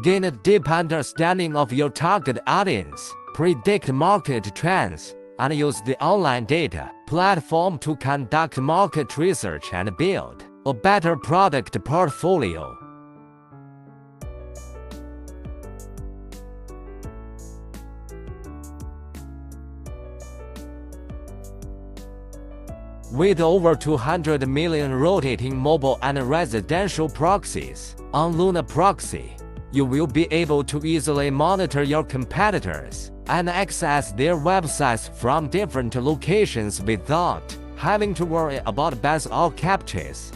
Gain a deep understanding of your target audience, predict market trends, and use the online data platform to conduct market research and build a better product portfolio. With over 200 million rotating mobile and residential proxies on Lunaproxy, you will be able to easily monitor your competitors and access their websites from different locations without having to worry about bugs or captchas.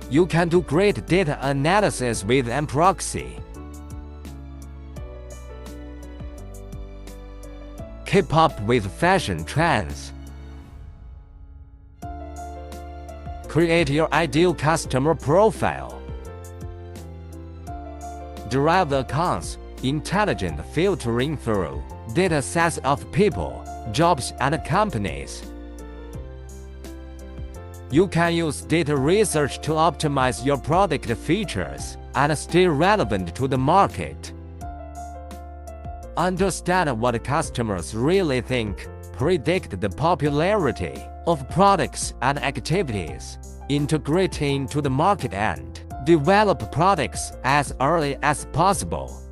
You can do great data analysis with proxy. Keep up with fashion trends. Create your ideal customer profile. Derive accounts, intelligent filtering through data sets of people, jobs, and companies. You can use data research to optimize your product features and stay relevant to the market. Understand what customers really think, predict the popularity of products and activities, integrate into the market, and develop products as early as possible.